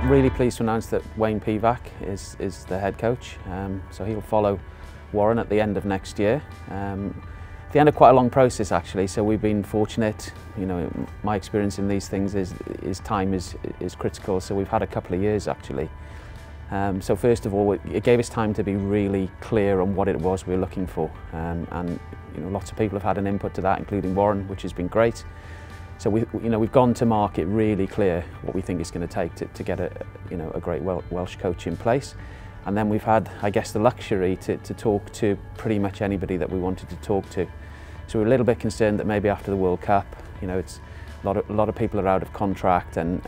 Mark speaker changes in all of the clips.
Speaker 1: Really pleased to announce that Wayne Pivac is the head coach, so he'll follow Warren at the end of next year. The end of quite a long process actually, so we've been fortunate. You know, my experience in these things is time is critical, so we've had a couple of years actually. So first of all, it gave us time to be really clear on what it was we were looking for, and you know, lots of people have had an input to that, including Warren, which has been great. So we've gone to market really clear what we think it's going to take to get a great Welsh coach in place. And then we've had, I guess, the luxury to talk to pretty much anybody that we wanted to talk to. So we're a little bit concerned that maybe after the World Cup, you know, it's a lot of people are out of contract, and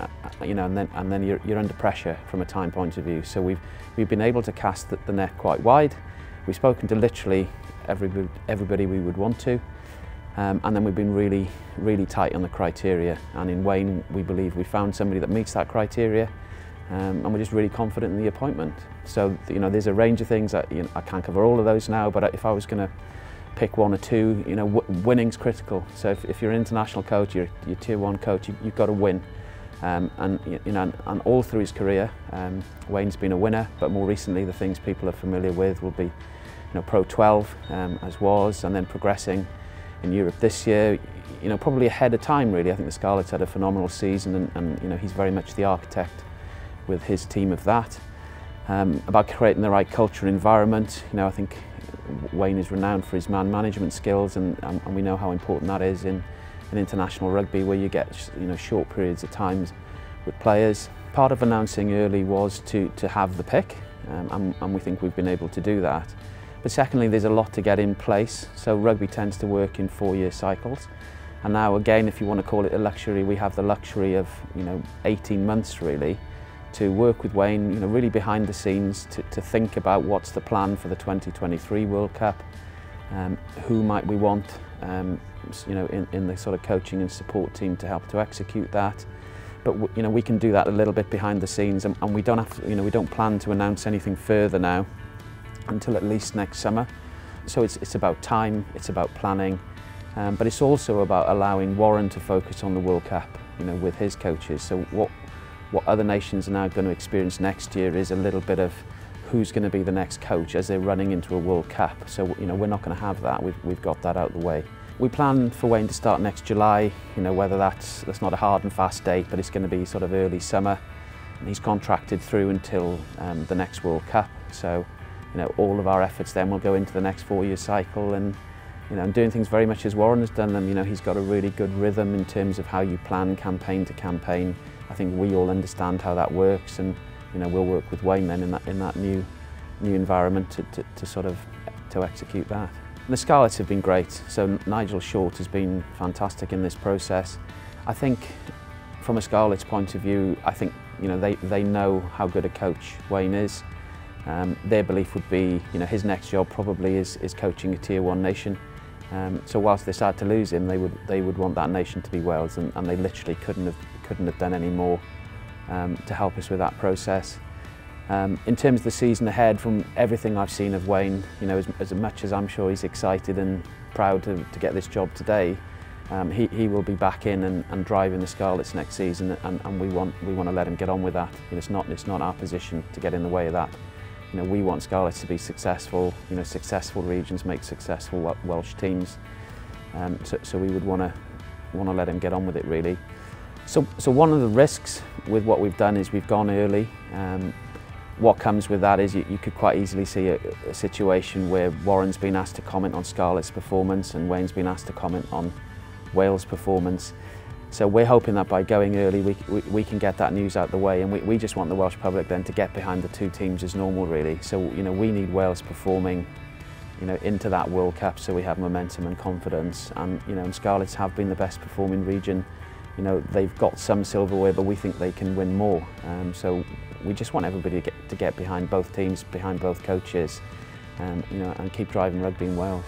Speaker 1: you know, and then you're under pressure from a time point of view. So we've been able to cast the net quite wide. We've spoken to literally everybody we would want to. And then we've been really tight on the criteria, and in Wayne we believe we found somebody that meets that criteria, and we're just really confident in the appointment. So you know, there's a range of things that, you know, I can't cover all of those now, but if I was going to pick one or two, you know, winning's critical. So if you're an international coach, you're tier 1 coach, you've got to win. And you know, and all through his career, Wayne's been a winner, but more recently the things people are familiar with will be, you know, Pro 12 as was, and then progressing in Europe this year, you know, probably ahead of time really. I think the Scarlets had a phenomenal season, and you know, he's very much the architect with his team of that. About creating the right culture and environment, you know, I think Wayne is renowned for his man management skills, and we know how important that is in international rugby, where you get, you know, short periods of times with players. Part of announcing early was to have the pick, and we think we've been able to do that. But secondly, there's a lot to get in place. So rugby tends to work in 4-year cycles. And now again, if you want to call it a luxury, we have the luxury of, you know, 18 months really to work with Wayne, you know, really behind the scenes to think about what's the plan for the 2023 World Cup, who might we want, you know, in the sort of coaching and support team to help to execute that. But you know, we can do that a little bit behind the scenes, and we don't have to, you know, we don't plan to announce anything further now until at least next summer. So it's about time, it's about planning, but it's also about allowing Warren to focus on the World Cup, you know, with his coaches. So what other nations are now going to experience next year is a little bit of who's going to be the next coach as they're running into a World Cup. So you know, we're not going to have that. We've got that out of the way. We plan for Wayne to start next July. You know, whether that's not a hard and fast date, but it's going to be sort of early summer. And he's contracted through until the next World Cup. So you know, all of our efforts then will go into the next 4-year cycle, and you know, and doing things very much as Warren has done them. You know, he's got a really good rhythm in terms of how you plan campaign to campaign. I think we all understand how that works, and you know, we'll work with Wayne then in that new environment to sort of execute that. And the Scarlets have been great. So Nigel Short has been fantastic in this process. I think from a Scarlets point of view, I think, you know, they know how good a coach Wayne is. Their belief would be, you know, his next job probably is coaching a tier 1 nation. So whilst they're sad to lose him, they would want that nation to be Wales, and they literally couldn't have done any more to help us with that process. In terms of the season ahead, from everything I've seen of Wayne, you know, as much as I'm sure he's excited and proud to get this job today, he will be back in and driving the Scarlets next season, and we want to let him get on with that. You know, it's not our position to get in the way of that. You know, we want Scarlets to be successful. You know, successful regions make successful Welsh teams. So we would want to let him get on with it really. So one of the risks with what we've done is we've gone early. What comes with that is you could quite easily see a situation where Warren's been asked to comment on Scarlet's performance and Wayne's been asked to comment on Wales' performance. So we're hoping that by going early we can get that news out the way, and we just want the Welsh public then to get behind the two teams as normal really. So you know, we need Wales performing, you know, into that World Cup so we have momentum and confidence, and you know, and Scarlets have been the best performing region. You know, they've got some silverware, but we think they can win more. So we just want everybody to get behind both teams, behind both coaches, you know, and keep driving rugby in Wales.